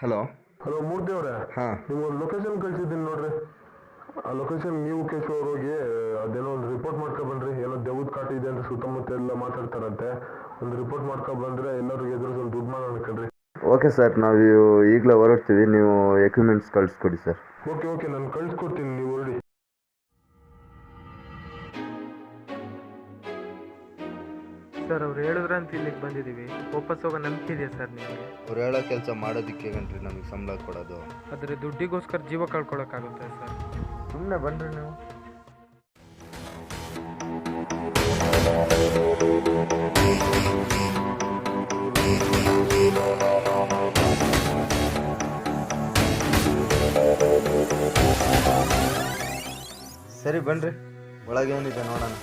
Hello hello ಮೂರ್ತಿ ಅವರೇ, ಹಾಂ ನಿಮ್ಗೊಂದು ಲೊಕೇಶನ್ ಕಳಿಸಿದ್ದೀನಿ ನೋಡ್ರಿ. ಆ ಲೊಕೇಶನ್ ನೀವು ಕೇಶವ್ ಹೋಗಿ ಅದೇನೋ ಒಂದು ರಿಪೋರ್ಟ್ ಮಾಡ್ಕೊಬನ್ರಿ. ಏನೋ ದೆವ್ವದ ಕಾಟ ಇದೆ ಅಂತ ಸುತ್ತಮುತ್ತ ಎಲ್ಲ ಮಾತಾಡ್ತಾರಂತೆ. ಒಂದು ರಿಪೋರ್ಟ್ ಮಾಡ್ಕೊಬಂದ್ರೆ ಎಲ್ಲರಿಗೂ ಎದುರು ಒಂದು ದುಡ್ಡು ಮಾಡೋಣ ಕಣ್ರಿ. ಓಕೆ ಸರ್, ನಾವು ಈಗಲೇ ಹೊರಡ್ತೀವಿ. ನೀವು ಎಕ್ವಿಪ್ಮೆಂಟ್ಸ್ ಕಳಿಸ್ಕೊಡಿ ಸರ್. ಓಕೆ ನಾನು ಕಳಿಸ್ಕೊಡ್ತೀನಿ, ನೀವು ಹೊರಡಿ. ಸರ್ ಅವ್ರು ಹೇಳಿದ್ರಂತ ಇಲ್ಲಿಗೆ ಬಂದಿದ್ದೀವಿ. ವಾಪಸ್ ಹೋಗೋ ನಂಬಿಕೆ ಇದೆಯಾ ಸರ್ ನಿಮಗೆ? ಅವ್ರು ಹೇಳೋ ಕೆಲಸ ಮಾಡೋದಕ್ಕೆ ಗಂಟ್ರಿ ನಮಗೆ ಸಂಬಳ ಕೊಡೋದು. ಆದರೆ ದುಡ್ಡಿಗೋಸ್ಕರ ಜೀವ ಕಳ್ಕೊಳಕ್ಕಾಗುತ್ತೆ ಸರ್? ಸುಮ್ಮನೆ ಬನ್ನಿರಿ ನೀವು. ಸರಿ ಬನ್ನಿರಿ, ಒಳಗೇನಿದೆ ನೋಡೋಣ.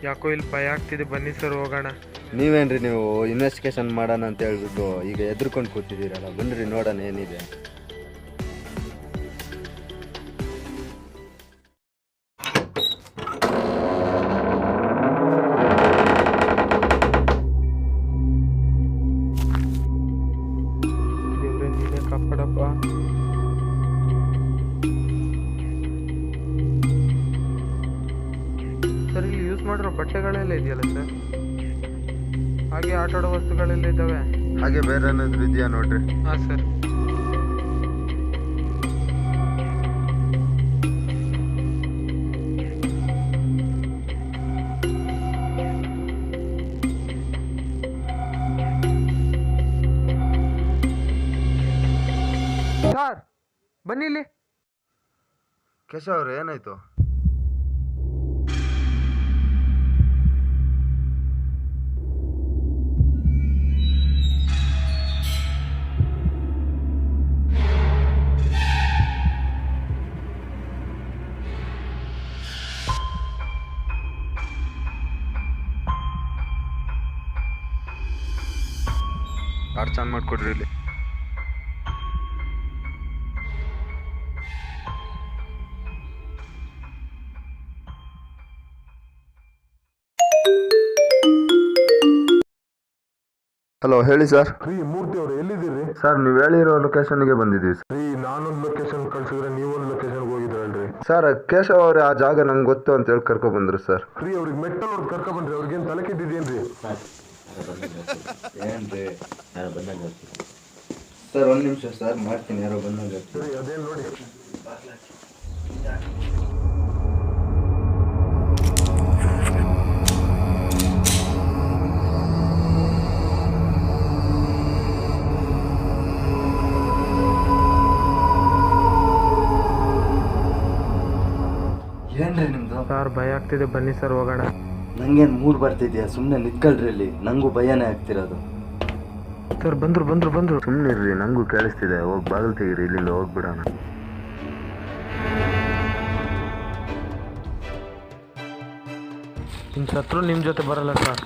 ಯಾಕೋ ಇಲ್ಲಿ ಭಯ ಆಗ್ತಿದೆ, ಬನ್ನಿ ಸರ್ ಹೋಗೋಣ. ನೀವೇನ್ರಿ ನೀವು ಇನ್ವೆಸ್ಟಿಗೇಷನ್ ಮಾಡೋಣ ಅಂತ ಹೇಳ್ಬಿಟ್ಟು ಈಗ ಎದ್ರುಕೊಂಡು ಕೂತಿದ್ದೀರಲ್ಲ, ಬನ್ನಿರಿ ನೋಡೋಣ ಏನಿದೆ. ದೇವ್ರೆ ನೀನೇ ಕಾಪಾಡಪ್ಪ. ಸರ್ ಇಲ್ಲಿ ಯೂಸ್ ಮಾಡಿರೋ ಬಟ್ಟೆಗಳೆಲ್ಲ ಇದೆಯಲ್ಲ ಸರ್? ಹಾಗೆ ಆಟ ಆಡೋ ವಸ್ತುಗಳೆಲ್ಲ ಇದ್ದಾವೆ. ಹಾಗೆ ಬೇರೆ ಏನಾದ್ರು ಇದೆಯಾ ನೋಡ್ರಿ. ಹಾಂ ಸರ್. ಸರ್ ಬನ್ನಿ ಇಲ್ಲಿ. ಕೇಶವ್ ಅವ್ರು ಏನಾಯ್ತು? ಟಾರ್ಚ್ ಆನ್ ಮಾಡಿಕೊಡ್ರಿ ಇಲ್ಲಿ. ಹಲೋ ಹೇಳಿ ಸರ್. ರೀ ಮೂರ್ತಿ ಅವ್ರು ಎಲ್ಲಿದ್ದೀರಿ? ಸರ್ ನೀವು ಹೇಳಿರೋ ಲೊಕೇಶನ್ಗೆ ಬಂದಿದ್ದೀವಿ ಸರ್. ರೀ ನಾನೊಂದು ಲೊಕೇಶನ್ ಕಳ್ಸಿದ್ರೆ ನೀವೊಂದು ಲೊಕೇಶನ್ಗೆ ಹೋಗಿದ್ರಲ್ರಿ. ಸರ್ ಕೇಶವ್ ಅವ್ರೆ ಆ ಜಾಗ ನಂಗೆ ಗೊತ್ತು ಅಂತ ಹೇಳಿ ಕರ್ಕೊಬಂದ್ರು ಸರ್. ರೀ ಅವ್ರಿಗೆ ಮೆಟ್ಟಲ್ ಹೊಡೆದು ಕರ್ಕೊಬನ್ರಿ. ಅವ್ರಿಗೇನು ತಲೆ ಕೆಟ್ಟಿದ್ದೇನ್ರಿ? ಏನ್ರಿ ಯಾರೋ ಬಂದಂಗೆ ಸರ್, ಒಂದು ನಿಮಿಷ ಸರ್, ಮಾಡ್ತೀನಿ. ಯಾರೋ ಬಂದಂಗೆ. ಸರಿ ಅದೇನು ನೋಡಿ. ಏನ್ರಿ ನಿಮ್ದು? ಸರ್ ಭಯ ಆಗ್ತಿದೆ, ಬನ್ನಿ ಸರ್ ಹೋಗೋಣ. ನಂಗೇನು ಮೂಡ್ ಬರ್ತಿದ್ಯಾ? ಸುಮ್ಮನೆ ನಿತ್ಕೊಳ್ರಿ ಇಲ್ಲಿ, ನಂಗೂ ಭಯನೇ ಆಗ್ತಿರೋದು. ಸರ್ ಬಂದ್ರು. ಸುಮ್ಮನಿರ್ರಿ, ನಂಗೂ ಕೇಳಿಸ್ತಿದೆ. ಹೋಗಿ ಬಾಗಿಲು ತೆಗೀರಿ, ಇಲ್ಲಿಂದ ಹೋಗ್ಬಿಡೋಣ. ನಿಮ್ಮ ಶತ್ರು ನಿಮ್ಮ ಜೊತೆ ಬರಲ್ಲ ಸರ್.